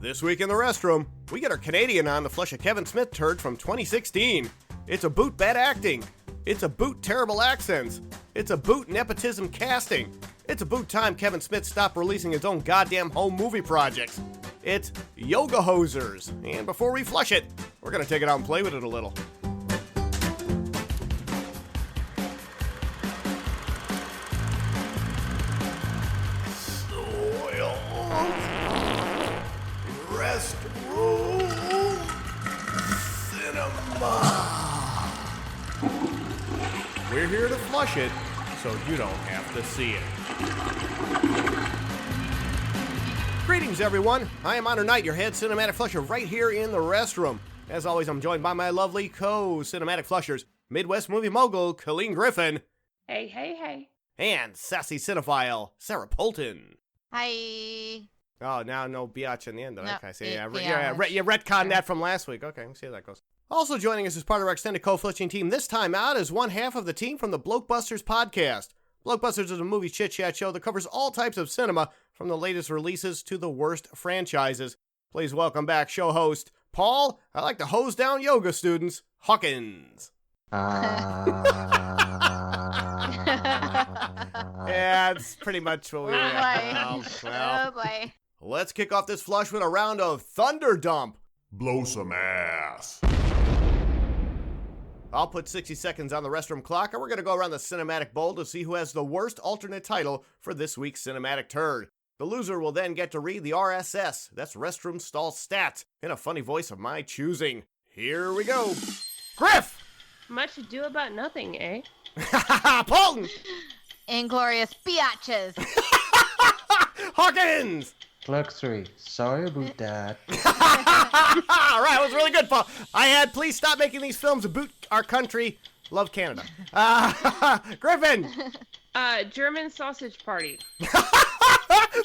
This week in the Restroom, we get our Canadian on to flush a Kevin Smith turd from 2016. It's a boot bad acting. It's a boot terrible accents. It's a boot nepotism casting. It's a boot time Kevin Smith stopped releasing his own goddamn home movie projects. It's yoga hosers. And before we flush it, we're gonna take it out and play with it a little. Restroom Cinema. We're here to flush it, so you don't have to see it. Greetings, everyone. I am Honor Knight, your head cinematic flusher right here in the Restroom. As always, I'm joined by my lovely co-cinematic flushers, Midwest movie mogul Colleen Griffin. Hey, hey, hey. And sassy cinephile Sarah Polton. Hi. Oh, now no biatch in the end. No, Okay, see, you biatch. retconned that from last week. Okay, we'll see how that goes. Also joining us as part of our extended co-flushing team this time out is one half of the team from the BlokeBusters podcast. BlokeBusters is a movie chit-chat show that covers all types of cinema, from the latest releases to the worst franchises. Please welcome back show host Paul, I like to hose down yoga students, Hawkins. Yeah, it's pretty much what we Oh boy. Let's kick off this flush with a round of Thunder Dump. Blow some ass. I'll put 60 seconds on the Restroom clock, and we're going to go around the cinematic bowl to see who has the worst alternate title for this week's cinematic turd. The loser will then get to read the RSS, that's Restroom Stall Stats, in a funny voice of my choosing. Here we go. Griff! Much ado about nothing, eh? Polton! Inglorious biatches. Hawkins! Clerks 3. Sorry about that. All right, that was really good, Paul. I had please stop making these films about our country. Love Canada. Griffin! German sausage party.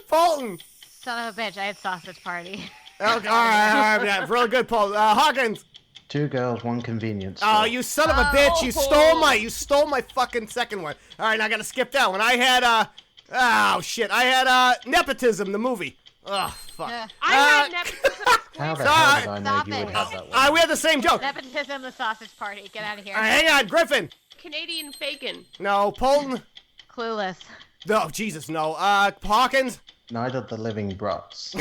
Polton! Son of a bitch, I had sausage party. Okay, all right, yeah, really good, Paul. Hawkins! 2 girls, 1 convenience Oh, store. you son of a bitch! You stole my fucking second one. All right, now I gotta skip that one. I had I had nepotism, the movie. Oh fuck. I had nepotism. How the hell did I know Stop you would it. have that one? We had the same joke. Nepotism, the sausage party. Get out of here. All right, hang on, Griffin. Canadian bacon. No, Polton. Clueless. No, Jesus, no. Hawkins. Night of the Living Brats.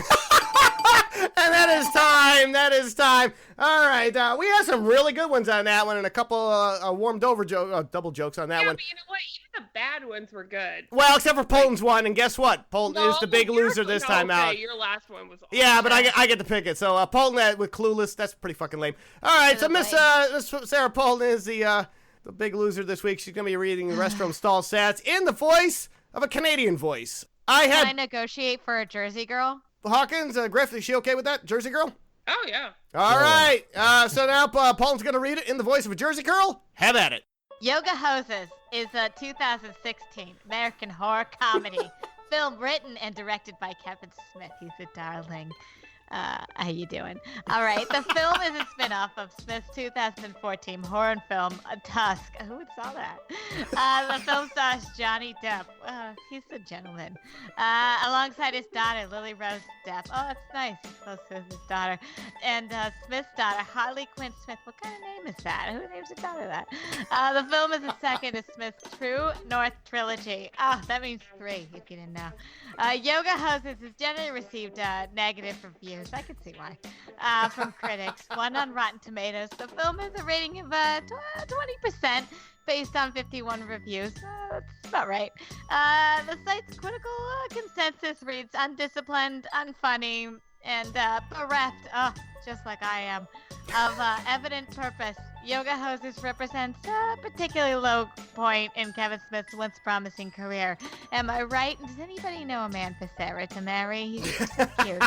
And that is time. All right, we had some really good ones on that one, and a couple warmed over double jokes on that one. But you know what? Even the bad ones were good. Well, except for Polton's one, and guess what? Polton is the big loser this time out. Okay, your last one was awesome. Yeah, but I get to pick it. So Polton with Clueless, that's pretty fucking lame. All right, so Miss Sarah Polton is the big loser this week. She's gonna be reading the Restroom Stall Stats in the voice of a Canadian voice. Can I negotiate for a Jersey girl? Hawkins, Griff, is she okay with that? Jersey girl? Oh, yeah. All right. So now Paul's going to read it in the voice of a Jersey girl. Have at it. Yoga Hoses is a 2016 American horror comedy film written and directed by Kevin Smith. He's a darling. How you doing? All right. The film is a spin-off of Smith's 2014 horror film, TUSK. Who saw that? The film stars Johnny Depp. He's a gentleman. Alongside his daughter, Lily Rose-Depp. Oh, that's nice. He's close to his daughter. And Smith's daughter, Harley Quinn Smith. What kind of name is that? Who names a daughter that? The film is the second of Smith's True North trilogy. Oh, that means 3, if you didn't know. Yoga Hoses has generally received negative reviews. I can see why. From critics. 1 on Rotten Tomatoes. The film has a rating of 20% based on 51 reviews. That's about right. The site's critical consensus reads undisciplined, unfunny, and bereft, just like I am, of evident purpose. Yoga Hoses represents a particularly low point in Kevin Smith's once promising career. Am I right? Does anybody know a man for Sarah to marry? He's so cute.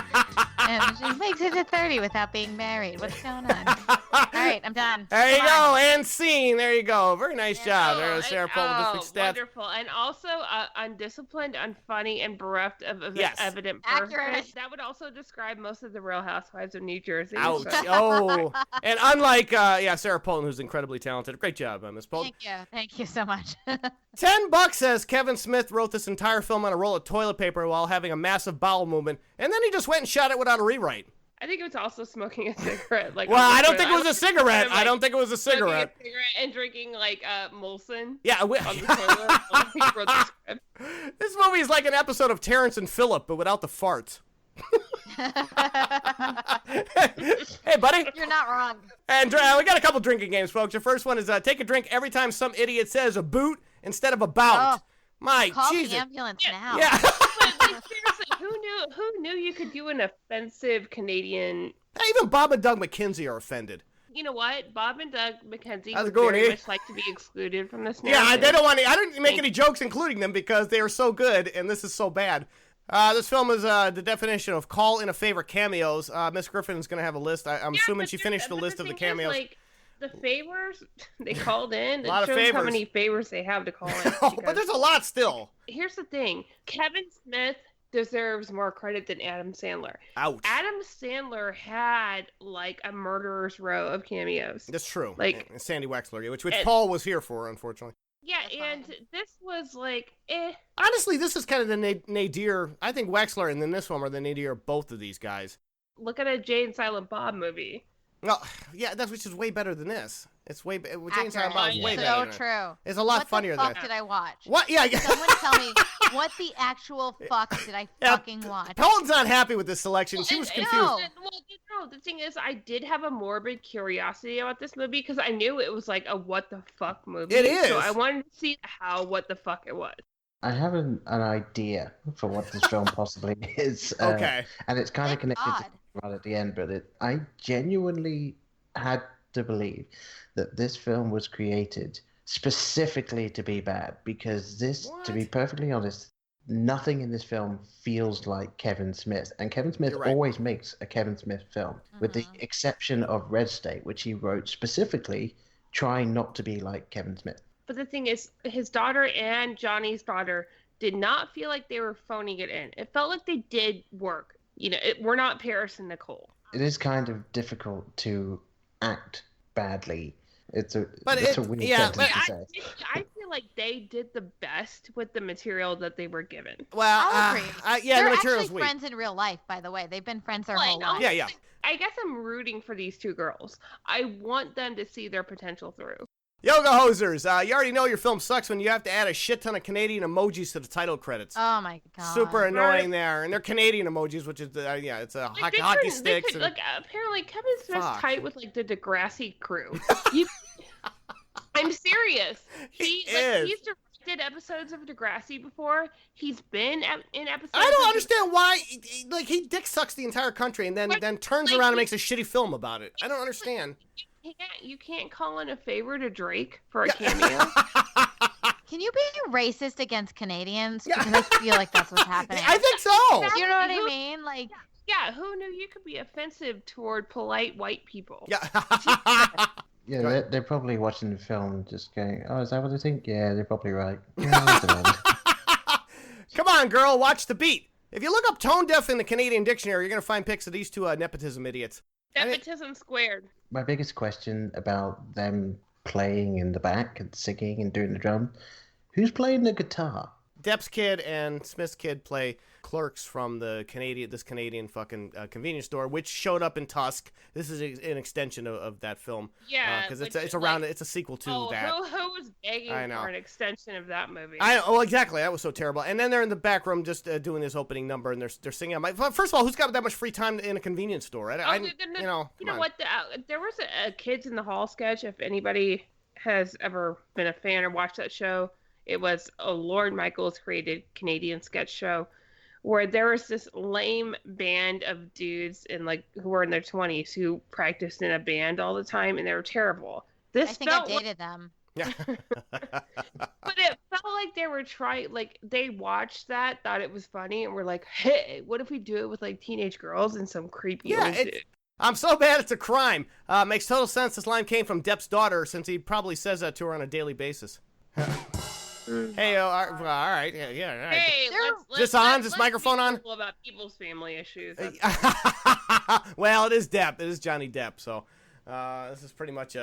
And she makes it to 30 without being married. What's going on? All right, I'm done. There you go, and scene. There you go. Very nice job. There's Sarah Polton with this week's stats. Wonderful. And also undisciplined, unfunny, and bereft of evident Accurate. purpose. That would also describe most of the Real Housewives of New Jersey. Ouch. So. Oh. And unlike, Sarah Polton, who's incredibly talented. Great job, Miss Polton. Thank you so much. $10 says Kevin Smith wrote this entire film on a roll of toilet paper while having a massive bowel movement, and then he just went and shot it without a rewrite. I think it was also smoking a cigarette. Like, well, I don't think it was a cigarette. I don't think it was a cigarette. Smoking a cigarette and drinking like Molson. Yeah, On the toilet. He wrote the script. This movie is like an episode of Terrence and Phillip, but without the farts. Hey, buddy. You're not wrong. And we got a couple drinking games, folks. Your first one is take a drink every time some idiot says a boot instead of about. Oh, My call Jesus. the ambulance now. Yeah. But seriously, who knew you could do an offensive Canadian? Even Bob and Doug McKenzie are offended. You know what? Bob and Doug McKenzie How's it would going, very eh? much like to be excluded from this Yeah, narrative. they don't want. I didn't make any jokes including them because they are so good, and this is so bad. This film is the definition of call in a favor cameos. Miss Griffin is going to have a list. I'm assuming she finished the list of the cameos. Like, the favors they called in, A lot it of shows how favors. many favors they have to call in. Oh, but because- there's a lot still. Here's the thing. Kevin Smith deserves more credit than Adam Sandler. Ouch. Adam Sandler had like a murderer's row of cameos. That's true. Like- And Sandy Wexler, which and- Paul was here for, unfortunately. Yeah, That's and fine. this was like, eh. Honestly, this is kind of the nadir. I think Wexler and then this one are the nadir of both of these guys. Look at a Jay and Silent Bob movie. Well, yeah, that's which is way better than this. It's way Jane Silent Accurate. Bob is way So better. Than it. true. It's a lot What funnier the than fuck did I watch? what? Yeah, yeah. Someone tell me what the actual fuck did I Yeah, fucking watch? Paul's not happy with this selection. She was And- confused. No, the thing is, I did have a morbid curiosity about this movie because I knew it was like a what the fuck movie. It is. So I wanted to see how what the fuck it was. I have an idea for what this film possibly is. Okay. And it's kind of Thank connected God. to right at the end, but I genuinely had to believe that this film was created specifically to be bad because this, to be What? perfectly honest, nothing in this film feels like Kevin Smith. And Kevin Smith You're right. always makes a Kevin Smith film, with the exception of Red State, which he wrote specifically trying not to be like Kevin Smith. But the thing is, his daughter and Johnny's daughter did not feel like they were phoning it in. It felt like they did work. You know, we're not Paris and Nicole. It is kind of difficult to act badly. It's a But that's a it- weird yeah, sentence but to say. I feel like they did the best with the material that they were given. Well, I'll agree. yeah, They're the material's actually weak. friends in real life, by the way. They've been friends their Well, whole I know. life. Yeah, yeah. I guess I'm rooting for these two girls. I want them to see their potential through. Yoga hosers, you already know your film sucks when you have to add a shit ton of Canadian emojis to the title credits. Oh my god. Super annoying there, and they're Canadian emojis, which is yeah, it's a Like, they hockey couldn't- they sticks. could- and- like apparently Kevin Smith's Fuck. tight with like the Degrassi crew. You, I'm serious. He is. He's directed episodes of Degrassi before. He's been in episodes. I don't of understand why, like, he dick sucks the entire country and then But, turns like, around and he- makes a shitty film about it. I don't understand. You can't call in a favor to Drake for a cameo. Can you be racist against Canadians? Yeah. Because I feel like that's what's happening. I think so. You know what I Who- mean? Like, Yeah, who knew you could be offensive toward polite white people? Yeah. Yeah, Right. they're probably watching the film and just going, "Oh, is that what they think?" Yeah, they're probably right. Yeah, I don't know. Come on, girl, watch the beat. If you look up tone deaf in the Canadian dictionary, you're gonna find pics of these two nepotism idiots. Nepotism squared. My biggest question about them playing in the back and singing and doing the drum, who's playing the guitar? Depp's kid and Smith's kid play clerks from this Canadian fucking convenience store, which showed up in Tusk. This is an extension of that film. Yeah, because which, it's around. It's a sequel to that. Who was begging I know. for an extension of that movie? Oh, exactly. That was so terrible. And then they're in the back room just doing this opening number, and they're singing. I'm like, first of all, who's got that much free time in a convenience store? You know, You know come on. what? There was a Kids in the Hall sketch. If anybody has ever been a fan or watched that show, it was a Lord Michaels created Canadian sketch show where there was this lame band of dudes who were in their 20s who practiced in a band all the time, and they were terrible. I think I dated them. Yeah. But it felt like they were trying, like, they watched that, thought it was funny, and were like, hey, what if we do it with, like, teenage girls and some creepy Yeah, old it's- dude? I'm so bad it's a crime. Makes total sense this line came from Depp's daughter, since he probably says that to her on a daily basis. Hey, all right. Yeah, all right. Hey, They're- This on? Is this microphone be on? careful about people's family issues. Well, it is Depp. It is Johnny Depp, so this is pretty much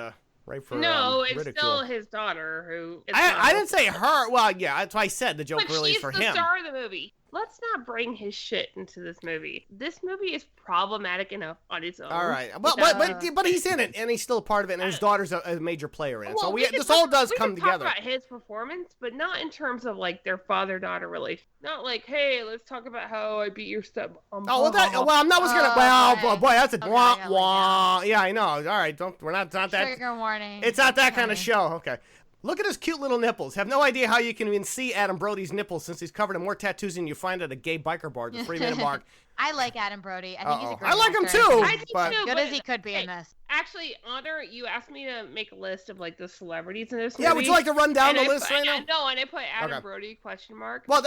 right for No, it's ridicule. still his daughter who. I didn't say her. Well, yeah, that's why I said the joke But really is she's for the him. star of the movie. let's not bring his shit into this movie. This movie is problematic enough on its own. All right, but he's in it, and he's still a part of it, and his daughter's a major player in it. So this all does come together. We can talk about his performance, but not in terms of like their father-daughter relation. Not like, hey, let's talk about how I beat your stepmom. I'm not gonna. Well, boy, that's a wah wah. Yeah, I know. All right, we're not that. Trigger warning. It's not that kind of show. Okay. Look at his cute little nipples. Have no idea how you can even see Adam Brody's nipples since he's covered in more tattoos than you find at a gay biker bar at the 3-minute mark. I like Adam Brody. I think he's a great I like him actor. too. I do too, good as he could be in this. Actually, Honor, you asked me to make a list of like the celebrities in this movie. Yeah, would you like to run down the list right now? No, and I put Adam Brody ? Well,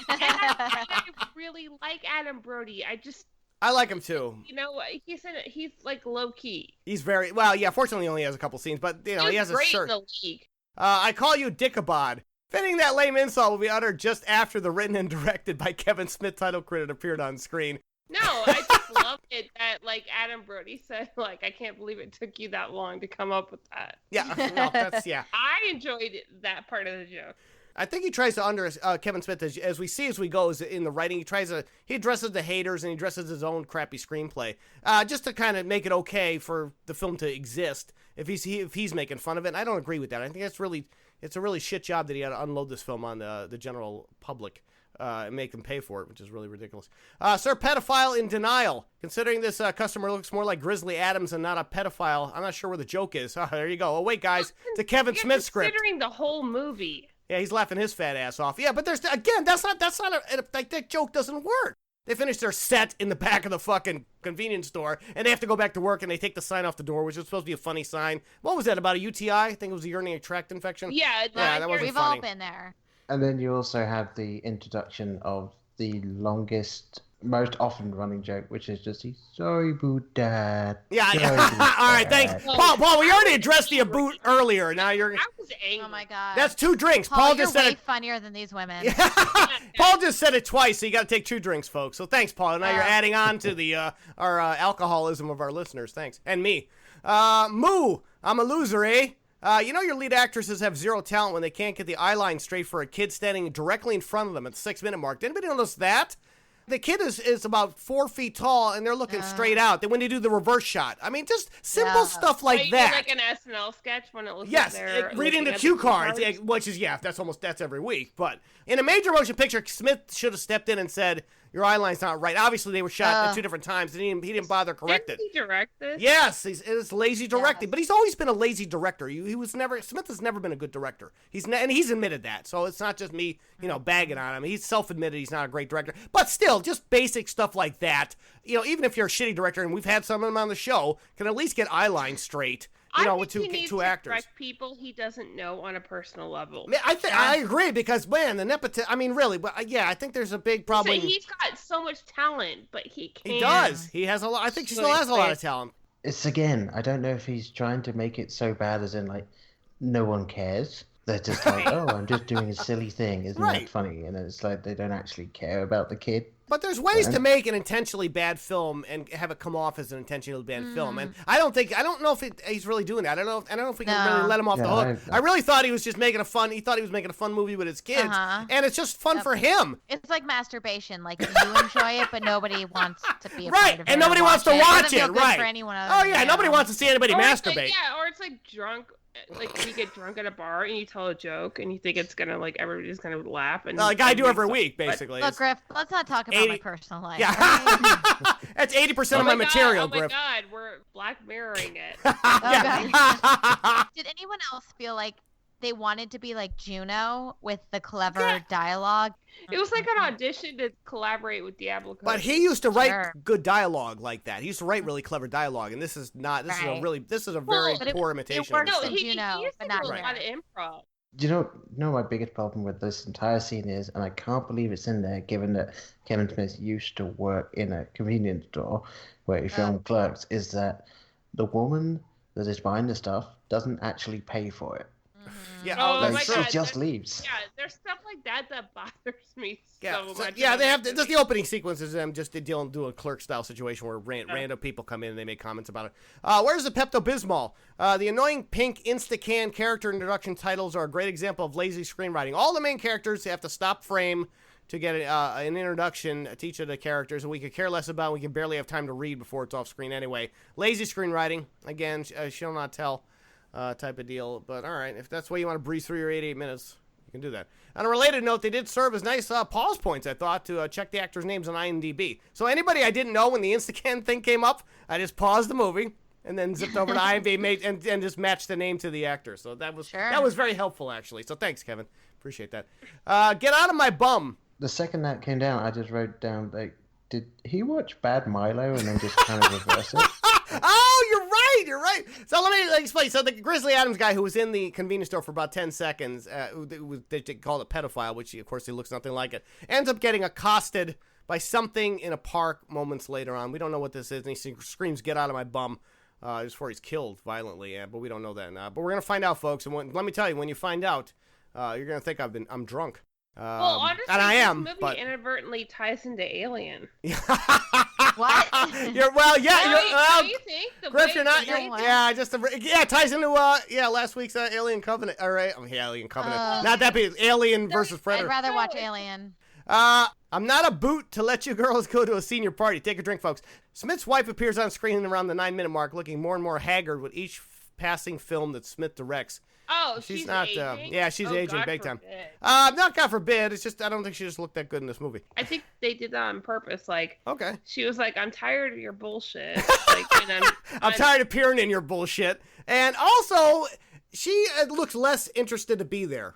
I really like Adam Brody. I like him too. You know, he's like low key. He's very well. Yeah, fortunately, he only has a couple scenes, but you know, he has a shirt. In the league. I call you Dickabod. Fitting that lame insult will be uttered just after the written and directed by Kevin Smith title credit appeared on screen. No, I just love it that like Adam Brody said, like, I can't believe it took you that long to come up with that. Yeah, no, I enjoyed that part of the joke. I think he tries to Kevin Smith, as we see as we go, is in the writing, he addresses the haters and he addresses his own crappy screenplay, just to kind of make it okay for the film to exist if he's making fun of it. And I don't agree with that. I think it's a really shit job that he had to unload this film on the general public and make them pay for it, which is really ridiculous. Sir Pedophile in denial. Considering this customer looks more like Grizzly Adams and not a pedophile, I'm not sure where the joke is. Oh, there you go. Oh, wait, guys. It's a Kevin Smith script. Considering the whole movie. Yeah, he's laughing his fat ass off. Yeah, but that's not that joke doesn't work. They finish their set in the back of the fucking convenience store, and they have to go back to work, and they take the sign off the door, which is supposed to be a funny sign. What was that, about a UTI? I think it was a urinary tract infection. Yeah, that wasn't we've funny. all been there. And then you also have the introduction of the longest, most often running joke, which is just, sorry, boot dad. Yeah. All right, thanks. Paul, we already addressed the boot earlier. Now you're... I was angry. Oh, my God. That's 2 drinks. Paul just said way it... funnier than these women. Paul just said it twice, so you got to take 2 drinks, folks. So thanks, Paul. Now you're adding on to the our alcoholism of our listeners. Thanks. And me. Moo, I'm a loser, eh? You know your lead actresses have zero talent when they can't get the eye line straight for a kid standing directly in front of them at the 6-minute mark. Did anybody notice that? The kid is about 4 feet tall, and they're looking straight out. Then when they do the reverse shot, I mean, just simple stuff like that. Like an SNL sketch when it looks reading the cue cards, which is that's every week. But in a major motion picture, Smith should have stepped in and said, your eye line's not right. Obviously, they were shot at 2 different times, and he didn't bother correct it. Didn't he direct this? Yes, it's lazy directing, but he's always been a lazy director. Smith has never been a good director. And he's admitted that, so it's not just me, bagging on him. He's self-admitted he's not a great director, but still, just basic stuff like that. Even if you're a shitty director, and we've had some of them on the show, can at least get eye lines straight. With two actors. Direct people he doesn't know on a personal level. I agree because man, the nepotism. I mean, really, but I think there's a big problem. He's got so much talent, but he can't. He does. He has a lot. I think he still has a lot of talent. It's again. I don't know if he's trying to make it so bad, as in like no one cares. They're just like, oh, I'm just doing a silly thing. Isn't that funny? And it's like they don't actually care about the kid. But there's ways to make an intentionally bad film and have it come off as an intentionally bad film, and I don't know if he's really doing that. I don't know if we can really let him off the hook. I really thought he was just making a fun. He thought he was making a fun movie with his kids, and it's just fun for him. It's like masturbation. Like you enjoy it, but nobody wants to be a part of it. And nobody wants to watch it. For anyone else, nobody wants to see anybody masturbate. Or it's like drunk. Like you get drunk at a bar and you tell a joke and you think it's gonna everybody's gonna laugh and like I do every week basically. Look, Griff, let's not talk about my personal life. Yeah, that's 80% of my material, Griff. Oh my God, we're Black Mirroring it. Did anyone else feel like they wanted to be like Juno with the clever dialogue? It was like an audition to collaborate with Diablo Cody. But he used to write good dialogue like that. He used to write really clever dialogue, and this is not. This is a very poor imitation. He used to do a lot of improv. Do you know my biggest problem with this entire scene is, and I can't believe it's in there, given that Kevin Smith used to work in a convenience store where he filmed Clerks, is that the woman that is buying the stuff doesn't actually pay for it. Yeah, she just leaves. Yeah, there's stuff like that bothers me so much. Yeah, they have just the opening sequence is them just doing a Clerk style situation where random people come in and they make comments about it. Where's the Pepto-Bismol? The annoying pink Instacan character introduction titles are a great example of lazy screenwriting. All the main characters have to stop frame to get an introduction to each of the characters that we could care less about. We can barely have time to read before it's off screen anyway. Lazy screenwriting, again, shall not tell type of deal. But all right, if that's the way you want to breeze through your 88 minutes, you can do that. On a related note, they did serve as nice pause points, I thought, to check the actors' names on IMDb. So anybody I didn't know when the Instacan thing came up, I just paused the movie and then zipped over to IMDb and just matched the name to the actor. So that was very helpful, actually. So thanks, Kevin. Appreciate that. Get out of my bum. The second that came down, I just wrote down, like, did he watch Bad Milo and then just kind of reverse it? Oh, you're right. So let me explain. So the Grizzly Adams guy who was in the convenience store for about 10 seconds, they called it pedophile, which, of course, he looks nothing like it, ends up getting accosted by something in a park moments later on. We don't know what this is, and he screams, "Get out of my bum," just before he's killed violently, but we don't know that. But we're going to find out, folks, and let me tell you, when you find out, you're going to think I'm drunk. Well, honestly, and I am, this movie inadvertently ties into Alien. What? Don't you think? Griff, you're not. It ties into last week's Alien Covenant. All right, Alien Covenant. Not that big. Alien versus Predator. I'd rather watch Alien. I'm not a boot to let you girls go to a senior party. Take a drink, folks. Smith's wife appears on screen around the 9-minute mark, looking more and more haggard with each passing film that Smith directs. Oh, she's not aging? She's aging big time. Not Not God forbid. It's just I don't think she just looked that good in this movie. I think they did that on purpose. Like, okay, she was like, "I'm tired of your bullshit." I'm tired of peering in your bullshit. And also, she looks less interested to be there.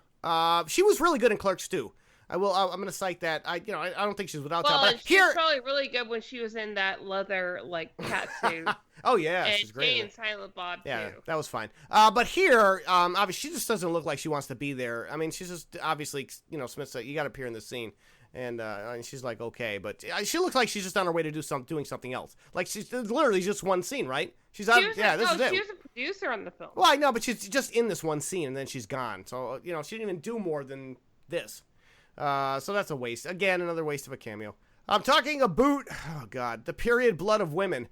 She was really good in Clerks too. I'm going to cite that. I don't think she's without talent. But she was probably really good when she was in that leather cat suit. Oh yeah, and she's great. And Silent Bob too. Yeah, that was fine. But here, obviously, she just doesn't look like she wants to be there. I mean, she's just obviously, Smith said you got to appear in this scene, and she's like, okay, but she looks like she's just on her way to doing something else. Like she's literally just one scene, right? This is it. She was a producer on the film. Well, I know, but she's just in this one scene, and then she's gone. So she didn't even do more than this. So that's a waste. Again, another waste of a cameo. I'm talking about, oh God, the period blood of women.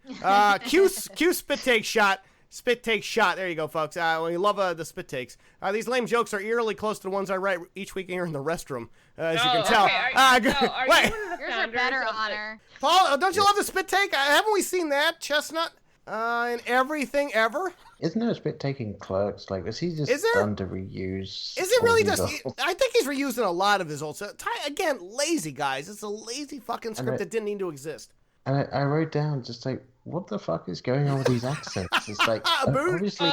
Q spit take shot. Spit take shot. There you go, folks. We love the spit takes. These lame jokes are eerily close to the ones I write each week here in the restroom, as you can tell. Yours are better, Honor. Paul, don't you love the spit take? Haven't we seen that, Chestnut? In everything ever? Isn't there a spit taking Clerks? Like, is he just done to reuse? Is it really just? I think he's reusing a lot of his old stuff. Again, lazy guys. It's a lazy fucking script that didn't need to exist. And I wrote down just like, what the fuck is going on with these accents? It's like obviously.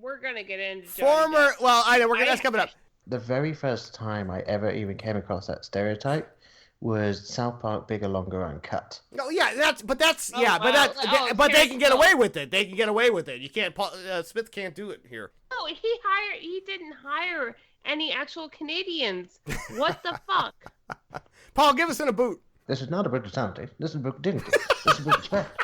We're gonna get into former. Well, I know that's coming up. The very first time I ever even came across that stereotype was South Park Bigger, Longer, Uncut. Oh yeah, but they can get away with it. They can get away with it. You can't. Smith can't do it here. No, he didn't hire any actual Canadians. What the fuck? Paul, give us in a boot. This is not a book of sanity. This is a book of dignity. This is a book of respect.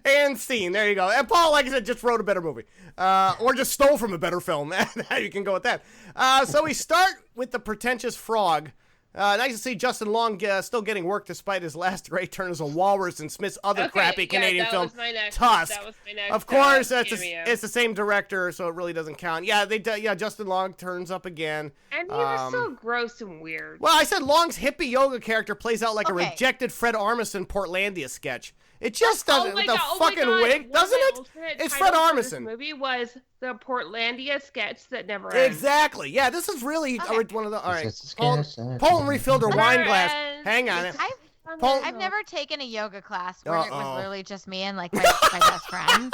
And scene. There you go. And Paul, like I said, just wrote a better movie. Or just stole from a better film. You can go with that. So we start with the pretentious frog. Nice to see Justin Long still getting work despite his last great turn as a walrus in Smith's other crappy Canadian film, Tusk. That was my next. Of course, it's the same director, so it really doesn't count. Yeah, Justin Long turns up again. And he was so gross and weird. Well, I said Long's hippie yoga character plays out like a rejected Fred Armisen Portlandia sketch. It just doesn't with the fucking wig, doesn't it? It's Fred Armisen. This movie was the Portlandia sketch that never ends. Exactly. Yeah, this is really one of the. All right, Paul refilled her wine glass. Hang on. I've never taken a yoga class where it was literally just me and like my best friend.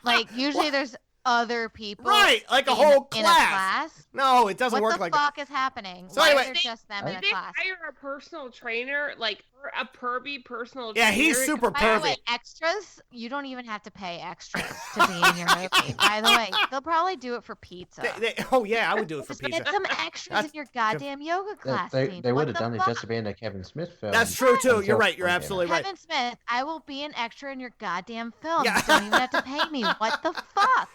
Like usually there's other people, right? Like a whole class. In a class. No, it doesn't work like that. What the fuck is happening? So Why anyway, is there just them in a class? They hire a personal trainer, like a pervy personal trainer. Yeah, he's super pervy. By the way, extras, you don't even have to pay extras to be in your movie. By the way, they'll probably do it for pizza. Oh yeah, I would do it for pizza. Get some extras in your goddamn yoga class. They would have done it just to be in a Kevin Smith film. That's true too. You're right. You're absolutely right. Kevin Smith, I will be an extra in your goddamn film. You don't even have to pay me. What the fuck?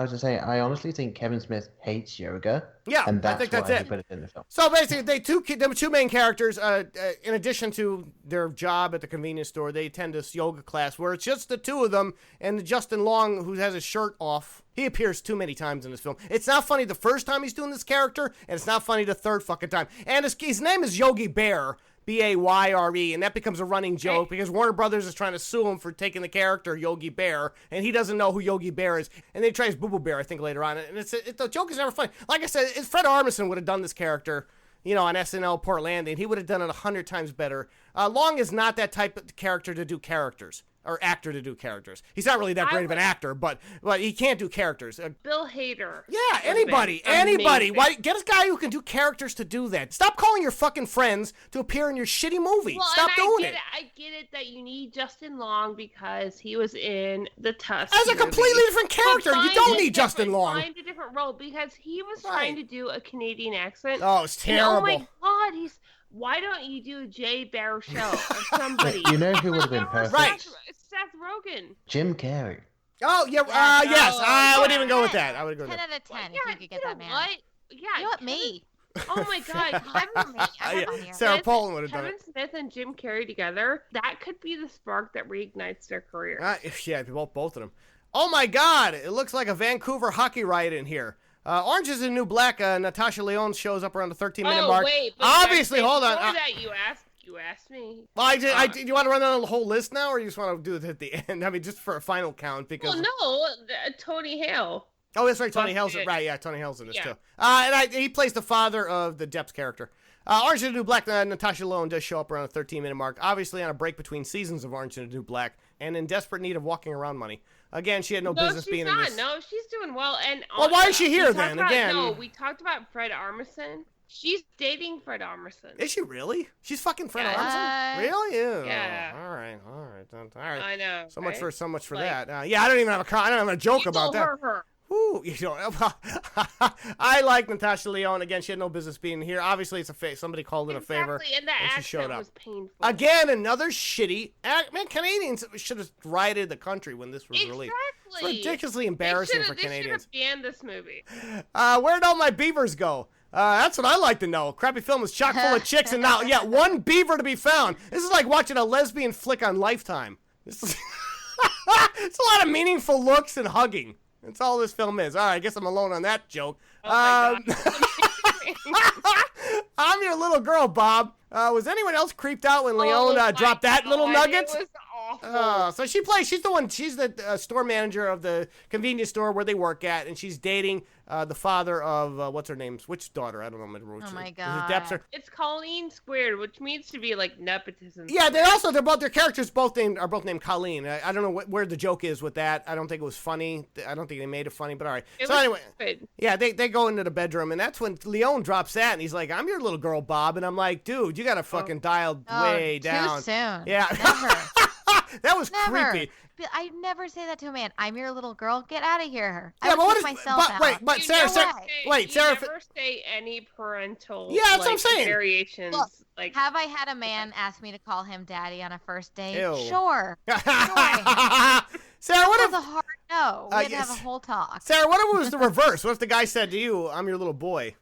I was gonna say, I honestly think Kevin Smith hates yoga. Yeah, and I think that's why it. he put it in the film. So basically, the two main characters, in addition to their job at the convenience store, they attend this yoga class where it's just the two of them, and Justin Long, who has his shirt off. He appears too many times in this film. It's not funny the first time he's doing this character, and it's not funny the third fucking time. And his name is Yogi Bear. Bayre, and that becomes a running joke because Warner Brothers is trying to sue him for taking the character Yogi Bear, and he doesn't know who Yogi Bear is, and they try his Boo Boo Bear, I think, later on, and the joke is never funny. Like I said, if Fred Armisen would have done this character, on SNL Port Landing, he would have done it 100 times better. Long is not that type of character to do characters. Or actor to do characters. He's not really that great of an actor, but he can't do characters. Bill Hader. Yeah, anybody. Why get a guy who can do characters to do that? Stop calling your fucking friends to appear in your shitty movie. Well, Stop doing it. I get it that you need Justin Long because he was in the TUSK as a completely different character. You don't need Justin Long. Find a different role because he was trying to do a Canadian accent. Oh, it's terrible. And, oh my God, why don't you do Jay Baruchel or somebody? You know who would have been perfect? Right. Seth Rogen. Jim Carrey. Oh, yeah, yes. I wouldn't even go with that. I would go with 10 that. out of 10 Yeah, if you could get that man. What? Yeah. You know what, me? Oh my God. I'm me. I'm on here. Sarah Paulin would have done Kevin it. Smith and Jim Carrey together, that could be the spark that reignites their career. Yeah, both of them. Oh my God, it looks like a Vancouver hockey riot in here. Orange is the New Black. Natasha Lyonne shows up around the 13-minute mark. Wait, obviously, hold on. Before that, you asked me. Well, you want to run down the whole list now, or you just want to do it at the end? I mean, just for a final count, because. Well, no, Tony Hale. Oh, that's right, Tony Hale's right. Yeah, Tony Hale's in this too. He plays the father of the Depp's character. Orange is the New Black. Natasha Lyonne does show up around the 13-minute mark, obviously on a break between seasons of Orange is the New Black, and in desperate need of walking around money. Again, she had no business being in this. No, she's doing well. And why is she here then? Again, no, we talked about Fred Armisen. She's dating Fred Armisen. Is she really? She's fucking Fred Armisen? Really? Yeah. All right. I know. So much for that. I don't even have a joke about that. Her. Ooh, I like Natasha Lyonne. Again, she had no business being here. Obviously, it's a somebody called in a favor, and that she showed up. Was painful. Again, another shitty. Man, Canadians should have rioted the country when this was released. It's ridiculously embarrassing for Canadians. They should have banned this movie. Where'd all my beavers go? That's what I like to know. Crappy film is chock full of chicks, and now, one beaver to be found. This is like watching a lesbian flick on Lifetime. It's a lot of meaningful looks and hugging. That's all this film is. All right, I guess I'm alone on that joke. Oh I'm your little girl, Bob. Was anyone else creeped out when Lyonne dropped that little nugget? It was awful. So she's the store manager of the convenience store where they work at, and she's dating the father of, what's her name? Which daughter? I don't know. Oh my God. It's Colleen Squared, which means to be like nepotism. Yeah, their characters are both named Colleen. I don't know where the joke is with that. I don't think it was funny. I don't think they made it funny, but all right. Stupid. Yeah, they go into the bedroom, and that's when Lyonne drops that, and he's like, "I'm your little girl, Bob," and I'm like, "Dude, you got to fucking dial way down." Too soon. Yeah. Never. That was Never. creepy. I never say that to a man. I'm your little girl. Get out of here. Yeah, I would take myself out. But Sarah, Sarah, never say any parental. Yeah, that's what I'm saying. Variations. Look, like, have I had a man ask me to call him daddy on a first date? Ew. Sure. Sarah, what was a hard no? We had to have a whole talk. Sarah, what if it was the reverse? What if the guy said to you, "I'm your little boy"?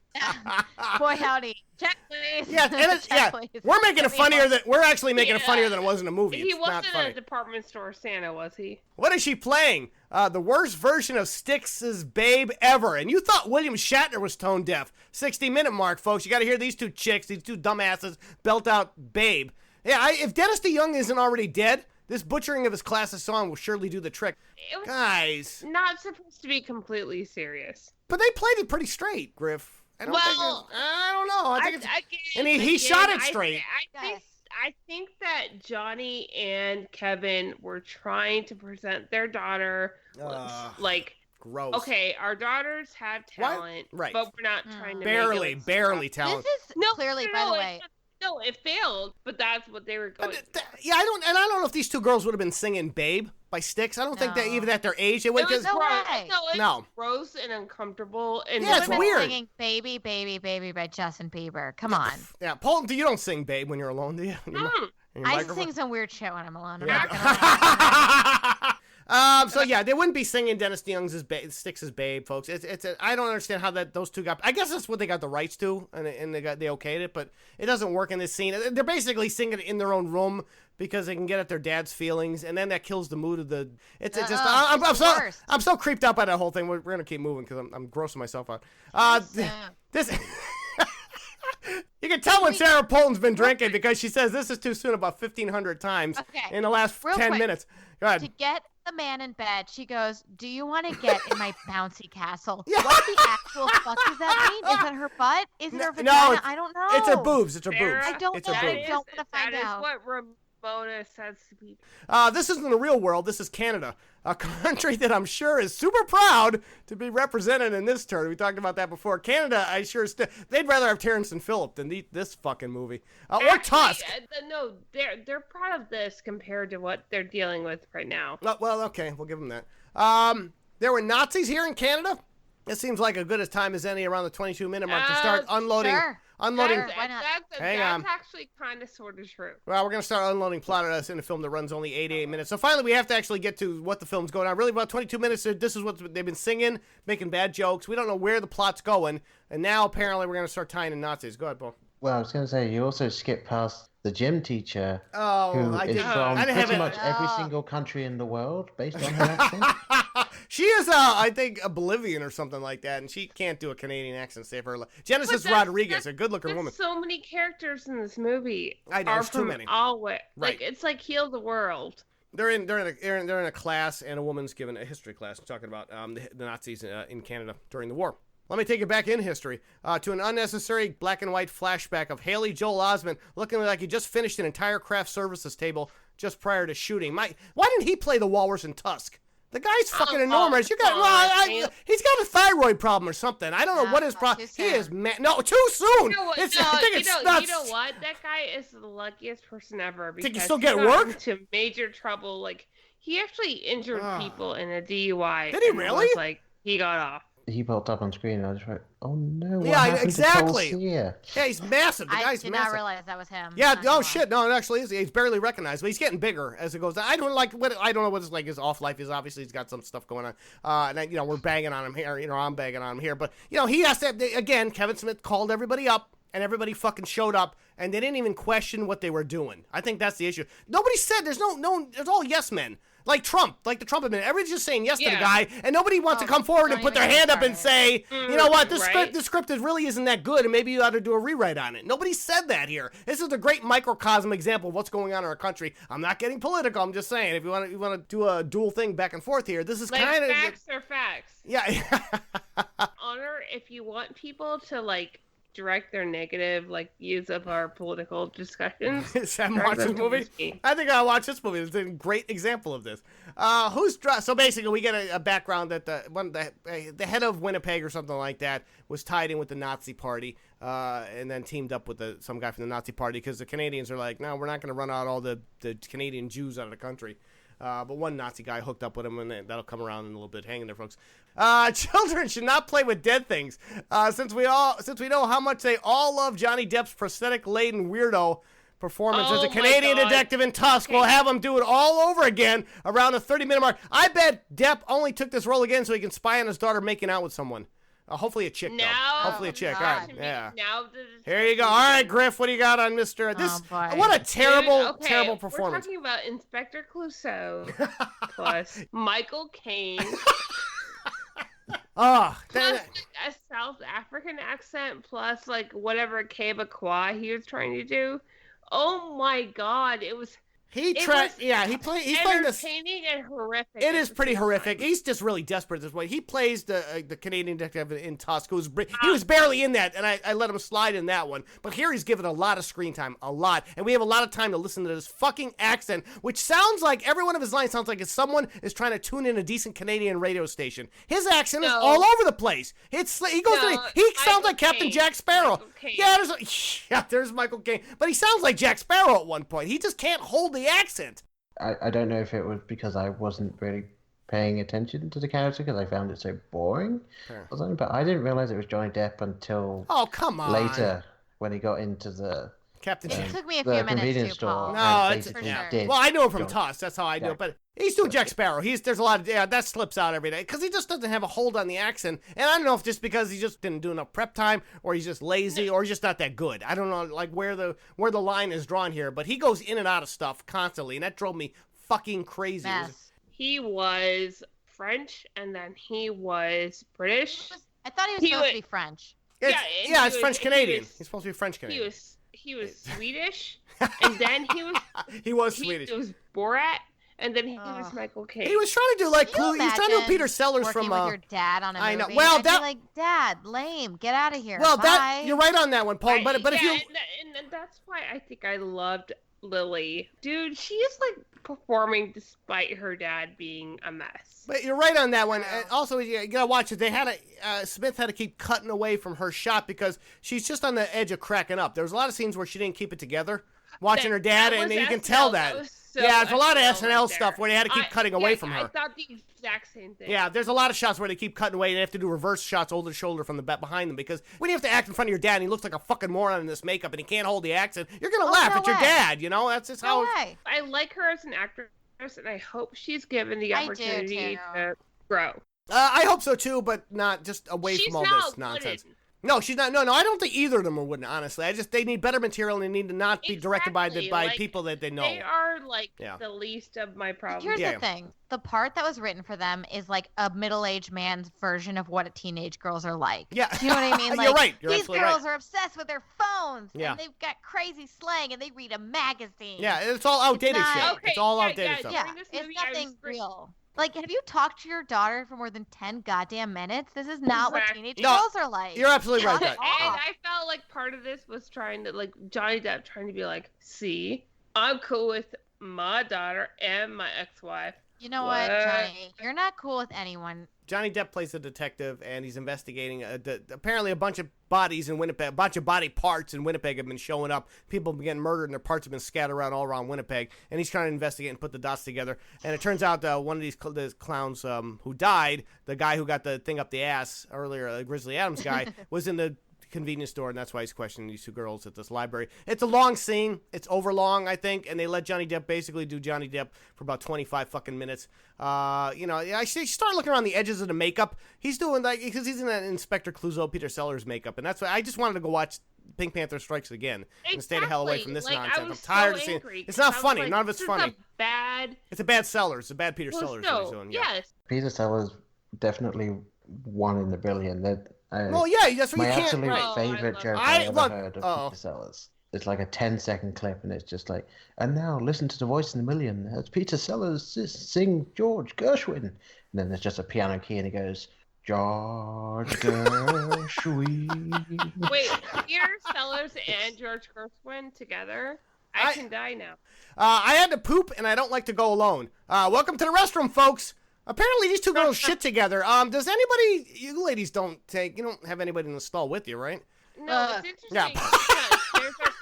Boy, howdy. Check, please. Yeah, we're making it funnier we're actually making it funnier than it was in the movie. He it's wasn't not funny. a department store Santa, was he? What is she playing? The worst version of Styx's Babe ever. And you thought William Shatner was tone deaf. 60-minute mark, folks. You got to hear these two chicks, these two dumbasses, belt out Babe. Yeah, if Dennis DeYoung isn't already dead, this butchering of his classic song will surely do the trick. It was Guys. not supposed to be completely serious. But they played it pretty straight, Griff. I don't know. I think he shot it straight. I think that Johnny and Kevin were trying to present their daughter like gross. Okay, our daughters have talent, right? But we're not trying to barely talent. This is clearly, by the way. No, it failed, but that's what they were going. I don't know if these two girls would have been singing "Babe" by Styx. I don't think that even at their age they would. It was no, gross and uncomfortable. And yeah, it's weird. Singing "Baby, Baby, Baby" by Justin Bieber. Come on. Yeah, Paul, you don't sing "Babe" when you're alone, do you? I sing some weird shit when I'm alone. I'm yeah. not gonna lie. So yeah, they wouldn't be singing Dennis DeYoung's Styx's Babe, folks. I don't understand how those two got. I guess that's what they got the rights to, and they okayed it, but it doesn't work in this scene. They're basically singing it in their own room because they can get at their dad's feelings, and then that kills the mood of the. I'm so creeped out by that whole thing. We're gonna keep moving because I'm grossing myself out. This. You can tell when Sarah Polton's been drinking because she says this is too soon about 1,500 times in the last 10 minutes. Go ahead. To get the man in bed, she goes, "Do you want to get in my bouncy castle?" Yeah. What the actual fuck does that mean? Is that her butt? Is it her vagina? No, I don't know. It's her boobs. It's her boobs. I don't know. I don't want to find out. That is what Ramona says to people. This isn't the real world. This is Canada, a country that I'm sure is super proud to be represented in this turn. We talked about that before. Canada, I sure they'd rather have Terrence and Phillip than this fucking movie or Tusk. No, they're proud of this compared to what they're dealing with right now. Well, okay, we'll give them that. There were Nazis here in Canada. It seems like a good as time as any around the 22-minute mark to start unloading. Sure. Unloading. That's actually kind of sort of true. Well, we're going to start unloading plot at us in a film that runs only 88 minutes. So finally, we have to actually get to what the film's going on. Really, about 22 minutes, this is what they've been singing, making bad jokes. We don't know where the plot's going. And now, apparently, we're going to start tying in Nazis. Go ahead, Paul. Well, I was going to say, you also skip past the gym teacher who is from pretty much every single country in the world, based on her accent. She is, I think, Bolivian or something like that, and she can't do a Canadian accent. Save her. Genesis Rodriguez, a good-looking woman. So many characters in this movie. I know, there's too many. Right. Like it's like Heal the World. They're in a class, and a woman's given a history class talking about the Nazis in Canada during the war. Let me take you back in history to an unnecessary black and white flashback of Haley Joel Osment looking like he just finished an entire craft services table just prior to shooting. Why didn't he play the walrus in Tusk? The guy's fucking enormous. He's got a thyroid problem or something. I don't know what his problem. He is no, too soon. You know what? You know what? That guy is the luckiest person ever. Did he still get work? Into major trouble. Like he actually injured people in a DUI. Did he really? He got off. He popped up on screen, and I was like, "Oh no!" Yeah, exactly. Yeah, he's massive. The guy's massive. I did not realize that was him. Yeah. Shit. No, it actually is. He's barely recognized, but he's getting bigger as it goes. I don't know what his off life is. Obviously, he's got some stuff going on. And we're bagging on him here. I'm bagging on him here. But he has to. Again, Kevin Smith called everybody up, and everybody fucking showed up, and they didn't even question what they were doing. I think that's the issue. Nobody said. There's all yes men. Like Trump, like the Trump admin. Everybody's just saying yes to the guy, and nobody wants to come forward and put their hand up and say, you know what, this script really isn't that good, and maybe you ought to do a rewrite on it. Nobody said that here. This is a great microcosm example of what's going on in our country. I'm not getting political. I'm just saying, if you want to do a dual thing back and forth here, this is kind of facts are facts. Yeah. Honor, if you want people to direct their negative views of our political discussions. Sam watch this movie? I think I'll watch this movie. It's a great example of this. So basically, we get a background that the head of Winnipeg or something like that was tied in with the Nazi Party, and then teamed up with some guy from the Nazi Party because the Canadians are like, no, we're not going to run out all the Canadian Jews out of the country. But one Nazi guy hooked up with him, and that'll come around in a little bit. Hang in there, folks. Children should not play with dead things. Since we know how much they all love Johnny Depp's prosthetic-laden weirdo performance as a Canadian detective in Tusk, we'll have him do it all over again around the 30-minute mark. I bet Depp only took this role again so he can spy on his daughter making out with someone. Hopefully a chick, though. Hopefully a chick. All right, yeah. Here you go. All right, Griff, what do you got on Mr. This? What a terrible performance. We're talking about Inspector Clouseau plus Michael Caine. Plus a South African accent plus whatever Quebecois he was trying to do. Oh my God, it was. He's playing this. Entertaining and horrific. It is pretty horrific. He's just really desperate this way. He plays the Canadian detective in Tusk, he was barely in that, and I let him slide in that one. But here he's given a lot of screen time, and we have a lot of time to listen to this fucking accent, which sounds like every one of his lines sounds like someone is trying to tune in a decent Canadian radio station. His accent is all over the place. He sounds like Captain Jack Sparrow. There's Michael Caine, but he sounds like Jack Sparrow at one point. He just can't hold the accent. I don't know if it was because I wasn't really paying attention to the character because I found it so boring or something, but I didn't realize it was Johnny Depp until come on. later when he got into the Captain It Jack. took me a the few minutes convenience to, store. Paul. No, and it's basically yeah. did Well, I know him from George. TUSK. That's how I do Yeah. it. But he's doing Jack Sparrow. There's a lot of that slips out every day because he just doesn't have a hold on the accent. And I don't know if just because he just didn't do enough prep time, or he's just lazy, or he's just not that good. I don't know like where the line is drawn here. But he goes in and out of stuff constantly, and that drove me fucking crazy. Mess. He was French, and then he was British. I thought he was He supposed to was- be French. and It's he French Canadian. was- He's supposed to be French Canadian. He was Swedish, and then he was He was Swedish. He was Borat, and then he was Michael Caine. He was trying to do like Can you Clue. He's trying to do imagine Peter Sellers working from. with your dad on a movie. I know. Well, I'd be that- like, Dad, lame, get out of here. Well, Bye. that you're right on that one, Paul. But if you, and that's why I think I loved Lily. Dude, she is like performing despite her dad being a mess. but you're right on that one. Yeah. And also, you gotta watch it. They had Smith had to keep cutting away from her shot because she's just on the edge of cracking up. There was a lot of scenes where she didn't keep it together, watching her dad, That and was you can SNL. tell That that. was so Yeah, it's a lot of SNL right stuff there. where they had to keep cutting away from her. I thought the exact same thing. Yeah, there's a lot of shots where they keep cutting away. They have to do reverse shots over the shoulder from the back behind them because when you have to act in front of your dad and he looks like a fucking moron in this makeup and he can't hold the accent, you're gonna laugh no at your way. dad. You know, that's just No how. way. I like her as an actress, and I hope she's given the I do, opportunity too. to grow. I hope so too, but not just away She's from all not this nonsense. wooden. No, she's not. No, I don't think either of them are wooden. Honestly, they need better material and they need to not be directed by Exactly, by like, people that they know. They are like Yeah. the least of my problems. Here's Yeah. the thing. The part that was written for them is like a middle-aged man's version of what teenage girls are like. Yeah. Do you know what I mean? Like, You're right. You're these absolutely girls right. are obsessed with their phones. Yeah. And they've got crazy slang and they read a magazine. Yeah, it's all outdated not- shit. Okay, It's all yeah, outdated yeah, stuff. Yeah, During this it's movie, I was nothing great. real. Like, have you talked to your daughter for more than 10 goddamn minutes? This is not what Exactly. teenage No, girls are like. You're absolutely right. Knock That. it And off. I felt like part of this was trying to, like, Johnny Depp trying to be like, see, I'm cool with my daughter and my ex-wife. You know what, What? Johnny? You're not cool with anyone. Johnny Depp plays a detective, and he's investigating. Apparently, a bunch of bodies in Winnipeg, a bunch of body parts in Winnipeg have been showing up. People have been getting murdered, and their parts have been scattered around all around Winnipeg. And he's trying to investigate and put the dots together. And it turns out one of these clowns who died, the guy who got the thing up the ass earlier, the Grizzly Adams guy, was in the convenience store, and that's why he's questioning these two girls at this library. It's a long scene. It's overlong, I think, and they let Johnny Depp basically do Johnny Depp for about 25 fucking minutes. I start looking around the edges of the makeup. He's doing like because he's in that Inspector Clouseau, Peter Sellers makeup, and that's why I just wanted to go watch Pink Panther Strikes Again and stay the hell away from this Like, nonsense. I I'm was tired so of seeing. angry, It's not 'cause I was funny. like, None of it's this funny. is a bad. It's a bad Sellers. It's a bad Peter Well, Sellers that he's no, doing. Yeah. yes. Peter Sellers definitely one in a billion. Well, yeah, that's what my you can't. absolute Right. Oh, I favorite love joke it. I ever Look, heard of uh-oh. Peter Sellers. It's like a 10-second clip, and it's just like, and now listen to the voice in a million as Peter Sellers sing George Gershwin. And then there's just a piano key, and he goes, George Gershwin. Wait, Peter Sellers and George Gershwin together? I can die now. I had to poop, and I don't like to go alone. Welcome to the restroom, folks. Apparently, these two girls shit together. Does anybody? You ladies you don't have anybody in the stall with you, right? No, it's interesting. yeah.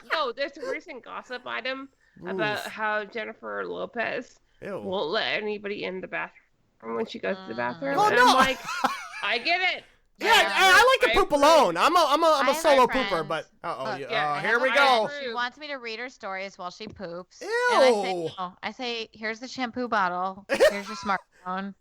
because there's a recent gossip item about how Jennifer Lopez Ew. won't let anybody in the bathroom when she goes to the bathroom. Oh, and no. I'm like, I get it. Yeah, I like to poop alone. I'm a have solo friends. pooper, but Look, yeah, I here have we a go. friend. She wants me to read her stories while she poops. Ew. And I say, no. I say, here's the shampoo bottle. Here's your smartphone.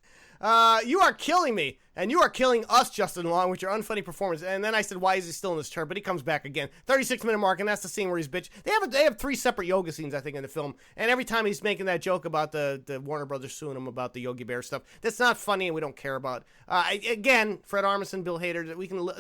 You are killing me, and you are killing us, Justin Long, with your unfunny performance. And then I said, why is he still in this turn? But he comes back again. 36-minute mark, and that's the scene where he's bitch. They have 3 separate yoga scenes, I think, in the film. And every time he's making that joke about the Warner Brothers suing him about the Yogi Bear stuff, that's not funny, and we don't care about. Again, Fred Armisen, Bill Hader,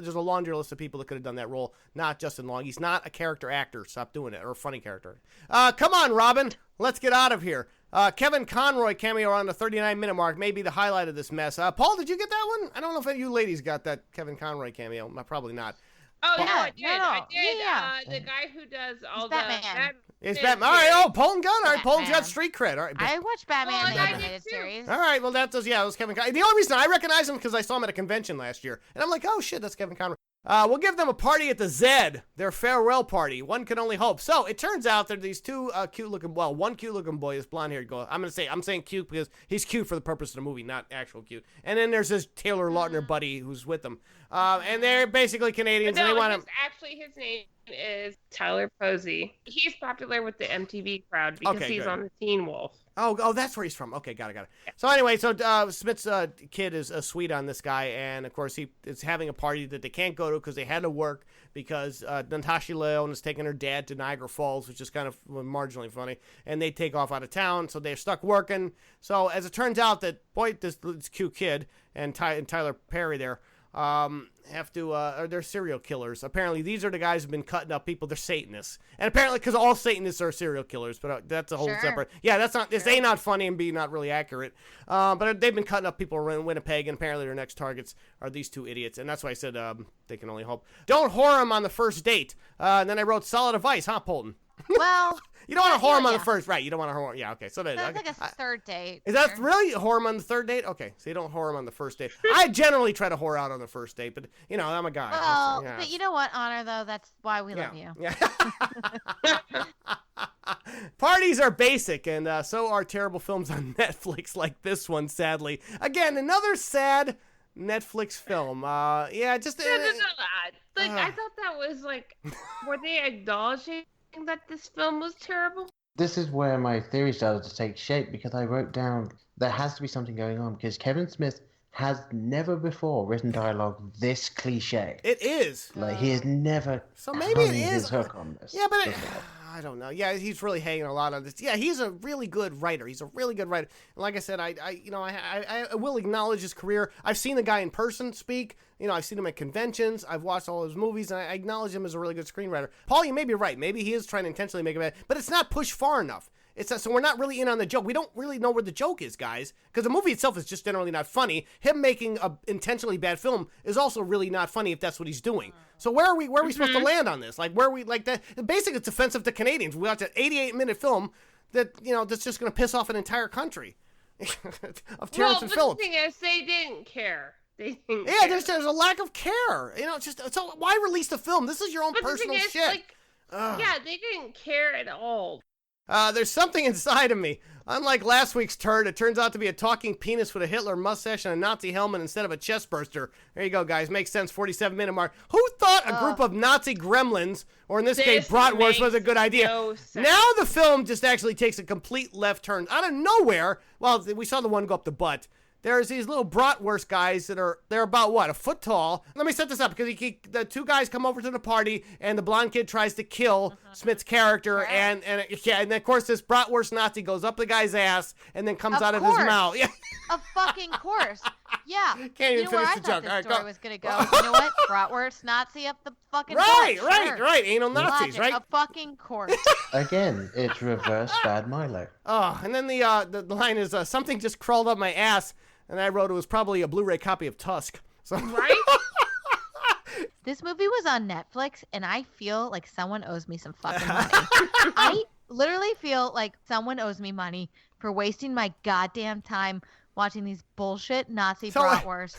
there's a laundry list of people that could have done that role, not Justin Long. He's not a character actor. Stop doing it, or a funny character. Come on, Robin. Let's get out of here. Kevin Conroy cameo around the 39-minute mark may be the highlight of this mess. Paul, did you get that one? I don't know if any of you ladies got that Kevin Conroy cameo. Probably not. Oh, no, Yeah, I did. no, I did. yeah. The guy who does all Batman. It's Batman. All right. Oh, Paul got. All right. Paul's got Batman. street cred. All right. I watched Batman Well, the I animated did too. series. All right. Well, that was Kevin Conroy. The only reason I recognize him because I saw him at a convention last year, and I'm like, oh shit, that's Kevin Conroy. We'll give them a party at the Zed, their farewell party. One can only hope. So it turns out that these two one cute-looking boy, this blonde-haired girl. I'm saying cute because he's cute for the purpose of the movie, not actual cute. And then there's this Taylor Lautner buddy who's with them, and they're basically Canadians, and they want to. Actually, his name is Tyler Posey. He's popular with the MTV crowd because Okay, he's good. on the Teen Wolf. Oh, that's where he's from. Okay, got it. So anyway, Smith's kid is sweet on this guy, and of course he is having a party that they can't go to because they had to work because Natasha Lyonne is taking her dad to Niagara Falls, which is kind of marginally funny, and they take off out of town, so they're stuck working. So as it turns out that, boy, this cute kid and Tyler Perry there, have to, they're serial killers. Apparently, these are the guys who've been cutting up people. They're Satanists. And apparently, because all Satanists are serial killers, but that's a whole separate. Yeah, that's not, this A, not funny, and B, not really accurate. But they've been cutting up people in Winnipeg, and apparently their next targets are these two idiots. And that's why I said they can only hope. Don't whore them on the first date. And then I wrote solid advice, huh, Polton? Well, you don't want to whore them on the first, right? You don't want to whore. Yeah, okay. So that's like a third date. Is that really whore them on the third date? Okay, so you don't whore them on the first date. I generally try to whore out on the first date, but you know, I'm a guy. Well, yeah. but you know what, Honor, though? That's why we love you. Yeah. Parties are basic, and so are terrible films on Netflix like this one, sadly. Again, another sad Netflix film. Yeah, just... No. Like, I thought that was like... Were they acknowledging that this film was terrible? This is where my theory started to take shape, because I wrote down there has to be something going on, because Kevin Smith has never before written dialogue this cliche. It is. Like, he has never so maybe it hung is his hook on this. Yeah, but I don't know. Yeah, he's really hanging a lot on this. Yeah, he's a really good writer. He's a really good writer. And like I said, I will acknowledge his career. I've seen the guy in person speak. You know, I've seen him at conventions. I've watched all his movies, and I acknowledge him as a really good screenwriter. Paul, you may be right. Maybe he is trying to intentionally make it bad, but it's not pushed far enough. So we're not really in on the joke. We don't really know where the joke is, guys, because the movie itself is just generally not funny. Him making a intentionally bad film is also really not funny if that's what he's doing. So where are we supposed to land on this? Like, where are we, like that? Basically, it's offensive to Canadians. We watch an 88-minute film that, you know, that's just going to piss off an entire country of Terrence and Phillips. The thing is, they didn't care. Yeah, there's a lack of care. You know, so why release the film? This is your own personal shit. Like, yeah, they didn't care at all. There's something inside of me. Unlike last week's turd, it turns out to be a talking penis with a Hitler mustache and a Nazi helmet instead of a chest burster. There you go, guys. Makes sense. 47-minute mark. Who thought a group of Nazi gremlins, or in this case, bratwurst, was a good idea? Now the film just actually takes a complete left turn. Out of nowhere, well, we saw the one go up the butt. There's these little bratwurst guys they're about, what, a foot tall? Let me set this up, because the two guys come over to the party, and the blonde kid tries to kill Smith's character, and then, of course, this bratwurst Nazi goes up the guy's ass, and then comes out of his mouth. Yeah. Of fucking course. Yeah. Can't even finish the joke. This story was going to go. You know what? Bratwurst Nazi up the fucking right, butt. Right. Anal Nazis, right? Of fucking course. Again, it's reverse bad Milo. Oh, and then the line is, something just crawled up my ass. And I wrote it was probably a Blu-ray copy of Tusk. So. Right? This movie was on Netflix, and I feel like someone owes me some fucking money. I literally feel like someone owes me money for wasting my goddamn time watching these bullshit Nazi bratwurst.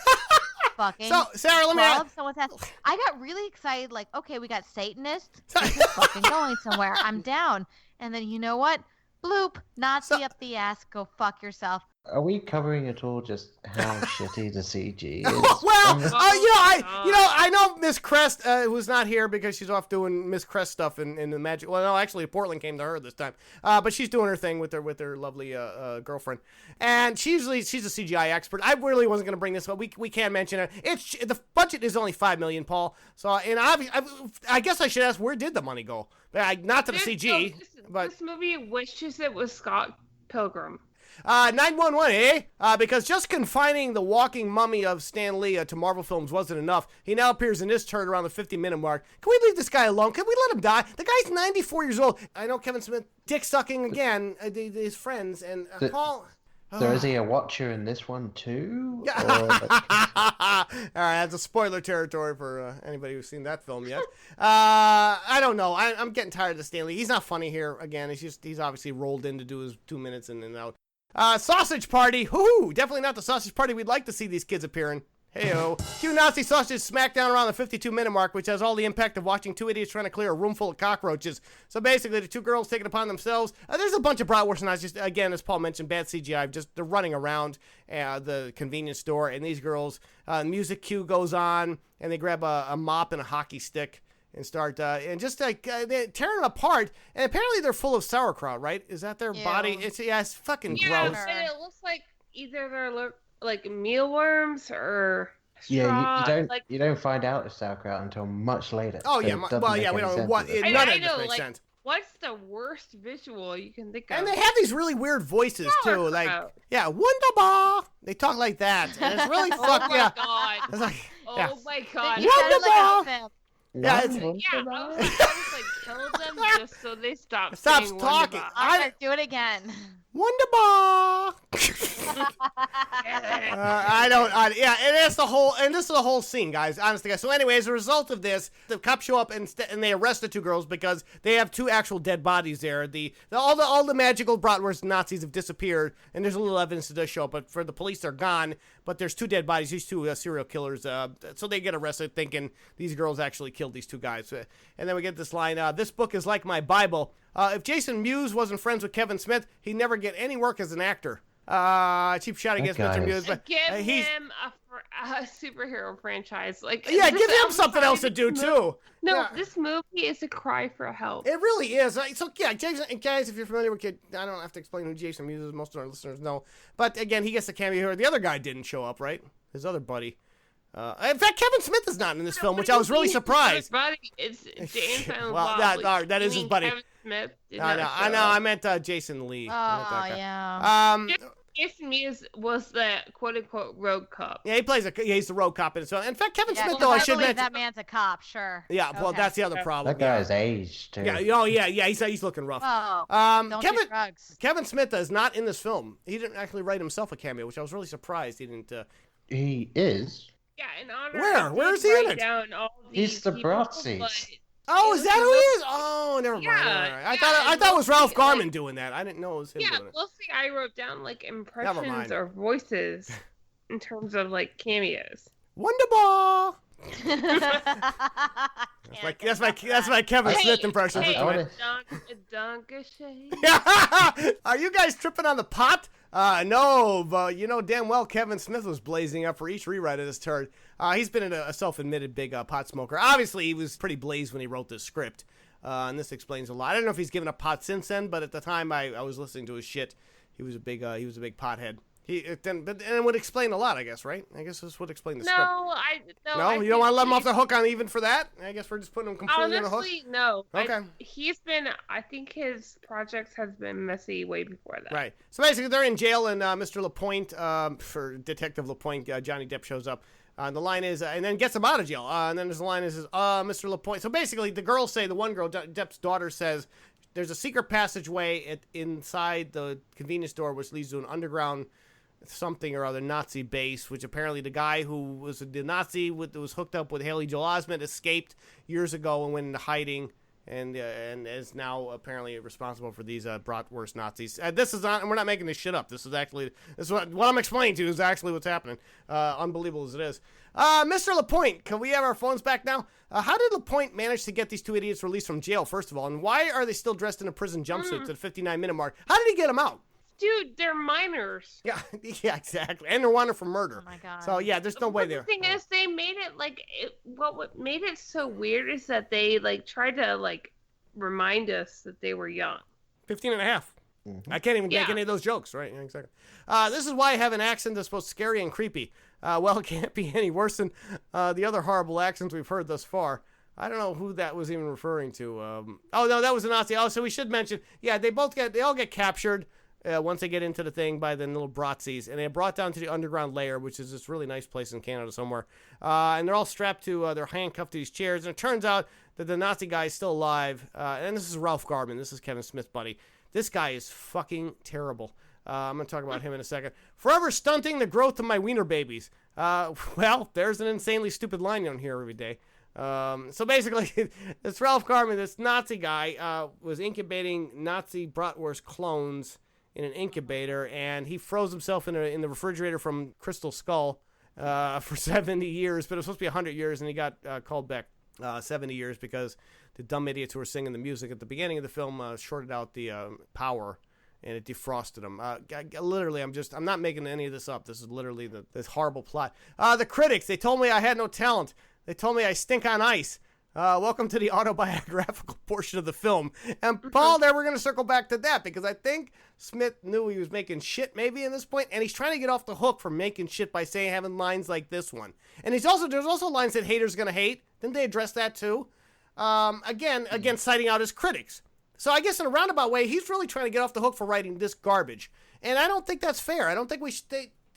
Fucking. So, Sarah, let me ask. I got really excited, like, okay, we got Satanists. This is fucking going somewhere. I'm down. And then, you know what? Bloop. Nazi up the ass. Go fuck yourself. Are we covering at all just how shitty the CG is? Well, I know Miss Crest was not here because she's off doing Miss Crest stuff in the magic. Well, no, actually, Portland came to her this time, but she's doing her thing with her lovely girlfriend, and she's a CGI expert. I really wasn't going to bring this up. We can mention it. The budget is only $5 million, Paul. So, and I guess I should ask, where did the money go? Not to the CG, but this movie wishes it was Scott Pilgrim. 911, eh? Because just confining the walking mummy of Stan Lee to Marvel films wasn't enough. He now appears in this turd around the 50-minute mark. Can we leave this guy alone? Can we let him die? The guy's 94 years old. I know Kevin Smith dick sucking again. His friends and Paul. So is he a watcher in this one too? All right, that's a spoiler territory for anybody who's seen that film yet. I don't know. I'm getting tired of the Stan Lee. He's not funny here again. He's obviously rolled in to do his 2 minutes and then out. Sausage party. Whoo! Definitely not the sausage party we'd like to see these kids appearing. Hey-o. Cue Nazi sausages smack down around the 52-minute mark, which has all the impact of watching two idiots trying to clear a room full of cockroaches. So basically, the two girls take it upon themselves. There's a bunch of bratwurst Nazis, just, again, as Paul mentioned, bad CGI. Just they're running around the convenience store, and these girls, music cue goes on, and they grab a mop and a hockey stick, and start and just like they're tearing it apart. And apparently they're full of sauerkraut, right? Is that their body? It's fucking gross. And it looks like either they're like mealworms or straw. You don't find out it's sauerkraut until much later. Oh so yeah, we don't know what. None of this makes sense. What's the worst visual you can think of? And they have these really weird voices too, like wunderbar. They talk like that, and it's really fucked. Oh my god! It's like, my god! Wunderbar. I was like, kill them just so they stop talking. I'm gonna do it again. Wunderbar. And this is the whole scene, guys. Honestly, guys. So, anyway, as a result of this, the cops show up and they arrest the two girls because they have two actual dead bodies there. All the magical bratwurst Nazis have disappeared, and there's a little evidence that does show up. But for the police, they're gone. But there's two dead bodies. These two serial killers. So they get arrested, thinking these girls actually killed these two guys. And then we get this line: "This book is like my Bible. If Jason Mewes wasn't friends with Kevin Smith, he'd never get any work as an actor." Cheap shot against Mr. Mewes, but give him a superhero franchise. Like, give him something else to do too. No, this movie is a cry for help. It really is. So yeah, Jason, and guys, if you're familiar with Kid, I don't have to explain who Jason Mewes is. Most of our listeners know. But again, he gets the cameo here. The other guy didn't show up, right? His other buddy. In fact, Kevin Smith is not in this film, which I was really surprised. Buddy, it's James Well, that is his buddy. Kevin Smith. I know. I meant Jason Lee. Oh yeah. Jason Mewes was the quote-unquote rogue cop. Yeah, he's the rogue cop in it. So, in fact, Kevin Smith, though, I should mention that man's a cop. Sure. Yeah, well, that's the other problem. That guy's aged too. Yeah. He's looking rough. Oh, don't do drugs. Kevin Smith is not in this film. He didn't actually write himself a cameo, which I was really surprised he didn't. He is. Yeah, in honor. Where is he in it? He's the Bratzis. Oh, is that who he is? Oh, never mind. I thought it was Ralph Garman doing that. I didn't know it was him doing it. Yeah, mostly I wrote down like impressions or voices in terms of like cameos. Wonderball. That's my Kevin Smith impression. Are you guys tripping on the pot? No, but you know damn well Kevin Smith was blazing up for each rewrite of this turd. He's been a self-admitted big pot smoker. Obviously, he was pretty blazed when he wrote this script, and this explains a lot. I don't know if he's given up pot since then, but at the time I was listening to his shit, he was a big pothead. It would explain a lot, I guess, right? I guess this would explain the script. No, you don't want to let him off the hook on even for that? I guess we're just putting him completely on the hook? Honestly, no. Okay. I think his projects has been messy way before that. Right. So basically, they're in jail, and Mr. LaPointe, for Detective LaPointe, Johnny Depp shows up. And the line is, and then gets him out of jail. And then there's the line is, Mr. LaPointe. So basically, the girls say, the one girl, Depp's daughter says, there's a secret passageway inside the convenience store which leads to an underground something or other Nazi base, which apparently the guy who was the Nazi was hooked up with Haley Joel Osment escaped years ago and went into hiding, and is now apparently responsible for these bratwurst Nazis. This is not, and we're not making this shit up. This is what I'm explaining to you is actually what's happening. Unbelievable as it is. Mr. LaPointe, can we have our phones back now? How did LaPointe manage to get these two idiots released from jail, first of all, and why are they still dressed in a prison jumpsuits at the 59-minute mark? How did he get them out? Dude, they're minors. Yeah, exactly. And they're wanted for murder. Oh my god. So yeah, there's no way there. The thing is, they made it like what made it so weird is that they like tried to like remind us that they were young. 15 and a half. Mm-hmm. I can't even make any of those jokes, right? Yeah, exactly. This is why I have an accent that's both scary and creepy. Well, it can't be any worse than the other horrible accents we've heard thus far. I don't know who that was even referring to. Oh no, that was a Nazi. Oh, so we should mention. Yeah, they all get captured. Once they get into the thing by the little Bratzis, and they're brought down to the underground lair, which is this really nice place in Canada somewhere. And they're all strapped to, they're handcuffed to these chairs. And it turns out that the Nazi guy is still alive. And this is Ralph Garman. This is Kevin Smith, buddy. This guy is fucking terrible. I'm going to talk about him in a second. Forever stunting the growth of my wiener babies. Well, there's an insanely stupid line on here every day. So basically, this Ralph Garman, this Nazi guy, was incubating Nazi bratwurst clones in an incubator, and he froze himself in the refrigerator from Crystal Skull for 70 years, but it was supposed to be 100 years, and he got called back 70 years because the dumb idiots who were singing the music at the beginning of the film shorted out the power, and it defrosted him. Literally, I'm not making any of this up. This is literally this horrible plot. The critics, they told me I had no talent. They told me I stink on ice. Welcome to the autobiographical portion of the film. And Paul, there we're going to circle back to that because I think Smith knew he was making shit maybe in this point, and he's trying to get off the hook for making shit by saying having lines like this one. And there's also lines that haters going to hate. Didn't they address that too? Again, citing out his critics. So I guess in a roundabout way, he's really trying to get off the hook for writing this garbage. And I don't think that's fair. I don't think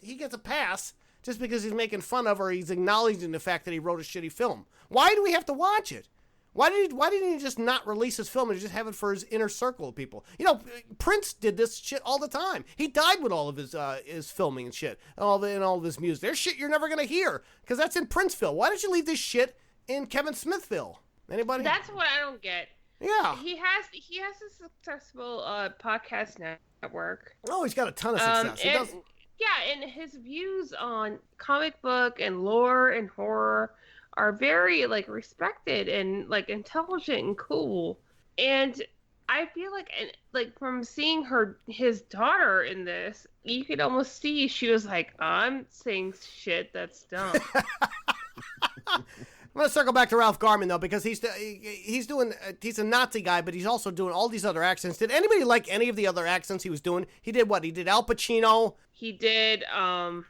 he gets a pass just because he's making fun of or he's acknowledging the fact that he wrote a shitty film. Why do we have to watch it? Why didn't he just not release his film and just have it for his inner circle of people? You know, Prince did this shit all the time. He died with all of his filming and shit, and all of his music. There's shit you're never gonna hear because that's in Princeville. Why don't you leave this shit in Kevin Smithville? Anybody? That's what I don't get. Yeah. He has a successful podcast network. Oh, he's got a ton of success. Yeah, and his views on comic book and lore and horror are very like respected and like intelligent and cool. And I feel like from seeing his daughter in this, you could almost see she was like, I'm saying shit that's dumb. I'm going to circle back to Ralph Garman, though, because he's a Nazi guy, but he's also doing all these other accents. Did anybody like any of the other accents he was doing? He did what? He did Al Pacino. He did Stallone,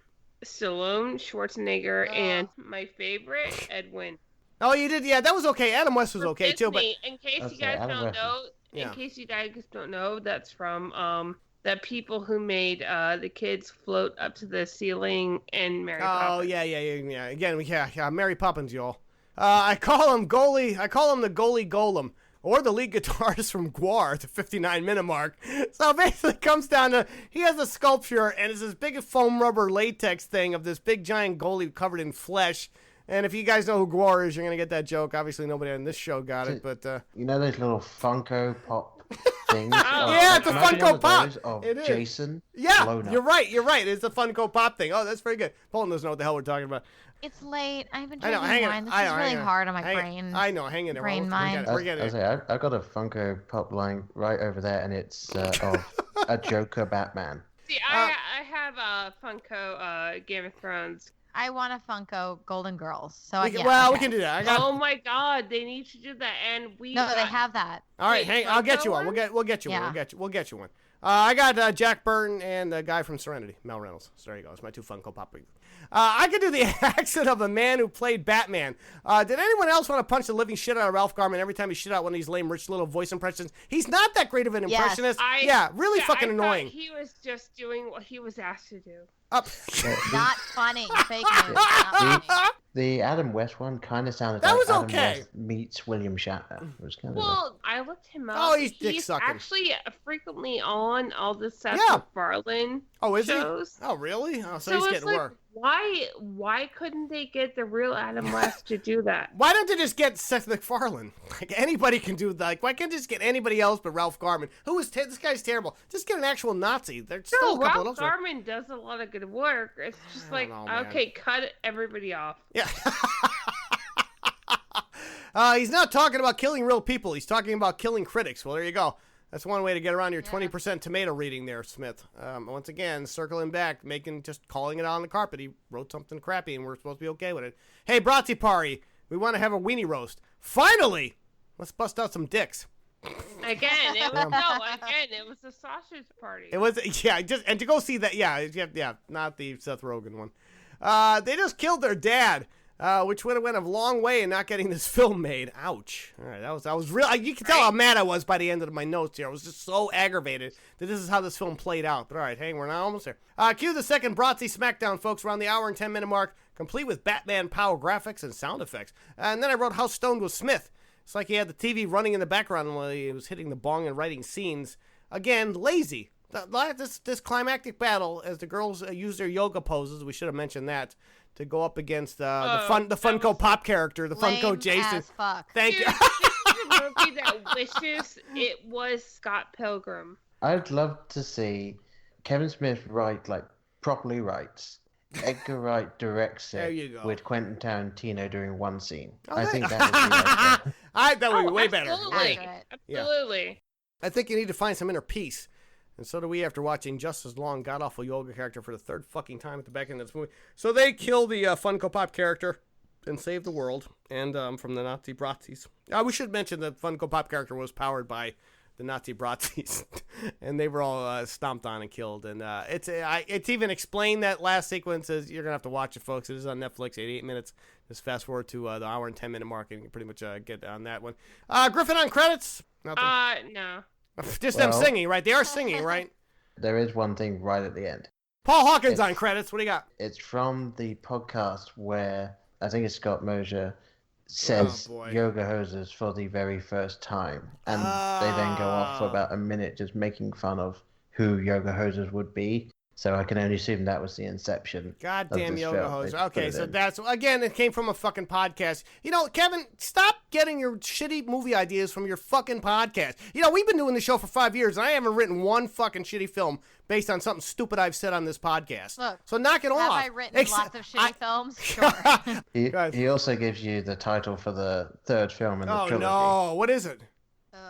Schwarzenegger, and my favorite, Edwin. Oh, you did? Yeah, that was okay. Adam West was okay, too. But in case you guys don't know, that's from the people who made the kids float up to the ceiling and Mary Poppins. Oh, yeah. Again, Mary Poppins, y'all. I call him the goalie golem, or the lead guitarist from Gwar at the 59-minute mark. So basically it comes down to, he has a sculpture, and it's this big foam rubber latex thing of this big giant goalie covered in flesh. And if you guys know who Gwar is, you're going to get that joke. Obviously, nobody on this show got it, but... You know those little Funko Pop things? Yeah, it's a Funko Pop. It is. Jason. Yeah, you're right. It's a Funko Pop thing. Oh, that's very good. Paul doesn't know what the hell we're talking about. It's late. I've been drinking wine. This is really hard on my brain. I know. Hang in there. Brain mind. I've got a Funko Pop line right over there, and it's of a Joker Batman. See, I have a Funko Game of Thrones. I want a Funko Golden Girls. So we can do that. Oh my God, they need to do that, and they have that. All right, I'll get you one. We'll get you one. We'll get you one. I got Jack Burton and the guy from Serenity, Mel Reynolds. So there you go. It's my two Funko Pop. I could do the accent of a man who played Batman. Did anyone else want to punch the living shit out of Ralph Garman every time he shit out one of these lame, rich little voice impressions? He's not that great of an impressionist. Really fucking annoying. He was just doing what he was asked to do. Not funny. Fake news. The Adam West one kind of sounded that like was Adam okay. West meets William Shatner. It was kind of I looked him up. Oh, he's dick sucking. Actually frequently on all the Seth MacFarlane shows. He? Oh, really? Oh, so he's getting work. Why couldn't they get the real Adam West to do that? Why don't they just get Seth MacFarlane? Like, anybody can do that. Like, why can't they just get anybody else but Ralph Garman? This guy's terrible. Just get an actual Nazi. There's still a couple Ralph Garman does a lot of good work. It's just like, okay, cut everybody off. Yeah. He's not talking about killing real people. He's talking about killing critics. Well, there you go. That's one way to get around your 20% tomato reading there, Smith. Once again, circling back, calling it on the carpet. He wrote something crappy, and we're supposed to be okay with it. Hey, Bratzis party, we want to have a weenie roast. Finally! Let's bust out some dicks. Again, it was a sausage party. It was, and to go see that, not the Seth Rogen one. They just killed their dad. Which would have went a long way in not getting this film made. Ouch. All right, I was real. You can tell how mad I was by the end of my notes here. I was just so aggravated that this is how this film played out. But all right, we're now almost there. Cue the second Bratzis Smackdown, folks. We're on the hour and 10-minute mark, complete with Batman power graphics and sound effects. And then I wrote How Stoned Was Smith. It's like he had the TV running in the background while he was hitting the bong and writing scenes. Again, lazy. This climactic battle as the girls use their yoga poses. We should have mentioned that. To go up against the Funko Pop character, the Funko Jason. As fuck. Thank you. This is a movie that wishes it was Scott Pilgrim. I'd love to see Kevin Smith properly writes. Edgar Wright directs it with Quentin Tarantino during one scene. I think that would be way better. Absolutely. I think you need to find some inner peace. And so do we after watching just as long god-awful yoga character for the third fucking time at the back end of this movie. So they kill the Funko Pop character. and save the world, and from the Nazi Bratzis. We should mention that Funko Pop character was powered by the Nazi Bratzis, and they were all stomped on and killed. And it's even explained, that last sequence. Is you're gonna have to watch it, folks. It is on Netflix, 88 minutes. Just fast forward to the hour and 10-minute mark, and you can pretty much get on that one. Griffin on credits? Nothing. No. Just them singing, right? They are singing, right? There is one thing right at the end. Paul Hawkins on credits. What do you got? It's from the podcast where I think it's Scott Mosier says yoga hosers for the very first time, and they then go off for about a minute just making fun of who yoga hosers would be. So I can only assume that was the inception. Goddamn yoga hoser. Okay, so that's, again, it came from a fucking podcast. You know, Kevin, stop getting your shitty movie ideas from your fucking podcast. You know, we've been doing the show for 5 years, and I haven't written one fucking shitty film based on something stupid I've said on this podcast. Look, so knock it off. Have I written lots of shitty films? Sure. He also gives you the title for the third film in the trilogy. Oh, no. What is it?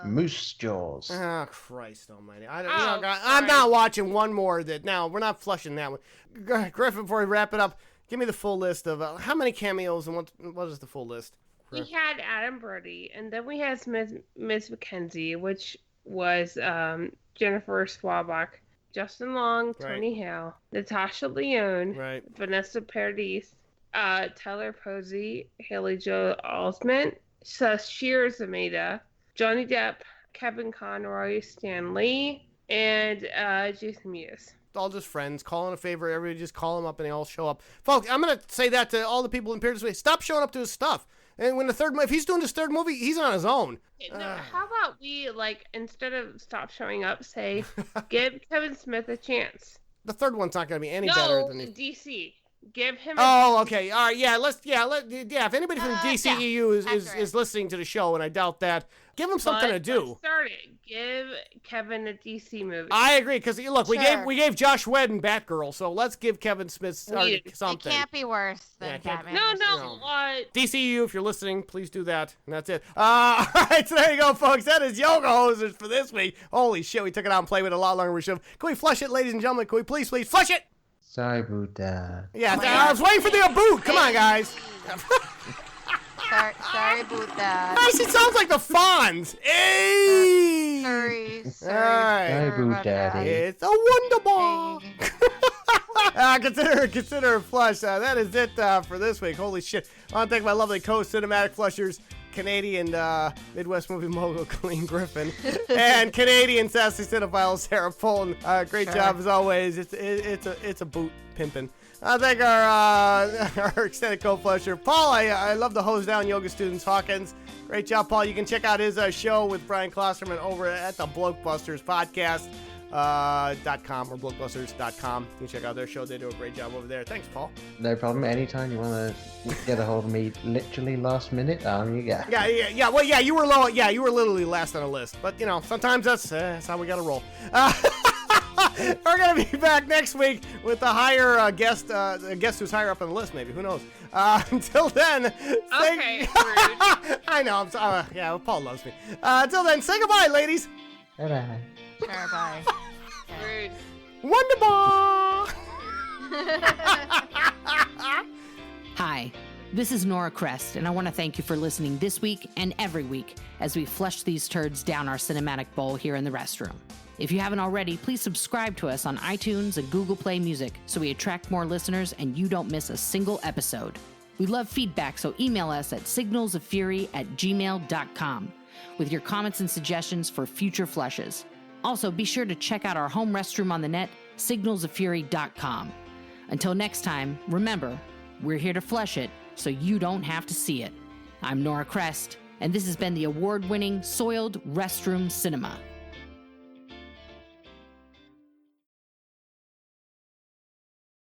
Moose Jaws. Oh, Christ almighty. I'm not watching one more that. Now, we're not flushing that one. Griffin, before we wrap it up, give me the full list of how many cameos and what is the full list? We had Adam Brody, and then we had Ms. Mackenzie, which was Jennifer Swabach, Justin Long, Tony Hale, Natasha Lyonne, Vanessa Paradis, Tyler Posey, Haley Joel Osment, Sashir Zameda, Johnny Depp, Kevin Conroy, Stan Lee, and Jason Mewes. All just friends. Calling a favor. Everybody just call them up and they all show up. Folks, I'm going to say that to all the people in Peerless Way. Stop showing up to his stuff. And when if he's doing his third movie, he's on his own. How about we, instead of stop showing up, say, give Kevin Smith a chance. The third one's not going to be any better than DC. Give him okay. All right. Yeah, if anybody from the DCEU is listening to the show, and I doubt that, give him something to do. Start it. Give Kevin a DC movie. I agree, because look, we gave Josh Whedon Batgirl, so let's give Kevin Smith something. It can't be worse than Batman. No. DCEU, if you're listening, please do that, and that's it. All right, so there you go, folks. That is Yoga Hosers for this week. Holy shit, we took it out and played with it a lot longer than we should have. Can we flush it, ladies and gentlemen? Can we please flush it? Sorry about that. Yeah, I was waiting for the boot. Come on, guys. Sorry about that. Nice, it sounds like the Fonz. Hey! Sorry. All right. Sorry about that. It's a wonder ball. Consider a flush. That is it for this week. Holy shit. I want to thank my lovely co-cinematic flushers, Canadian Midwest movie mogul Colleen Griffin, and Canadian sassy cinephile Sarah Fulton. Great job as always. It's a boot pimpin'. I thank our extended co-flusher Paul. I love the hose down yoga students Hawkins. Great job, Paul. You can check out his show with Brian Klosterman over at the BlokeBusters podcast. .com or BlokeBusters.com. You can check out their show. They do a great job over there. Thanks, Paul. No problem. Anytime you want to get a hold of me, literally last minute, you go. Yeah. Well, yeah, you were low. Yeah, you were literally last on the list. But sometimes that's how we got to roll. We're gonna be back next week with a higher guest who's higher up on the list. Maybe, who knows? Until then, okay. I know. I'm sorry. Yeah, well, Paul loves me. Until then, say goodbye, ladies. Bye-bye. Sure, bye. Rude. Wonderful. Hi, this is Nora Crest, and I want to thank you for listening this week and every week as we flush these turds down our cinematic bowl here in the restroom. If you haven't already, please subscribe to us on iTunes and Google Play Music so we attract more listeners and you don't miss a single episode. We love feedback, so email us at signalsoffury@gmail.com with your comments and suggestions for future flushes. Also, be sure to check out our home restroom on the net, signalsoffury.com. Until next time, remember, we're here to flush it so you don't have to see it. I'm Nora Crest, and this has been the award-winning Soiled Restroom Cinema.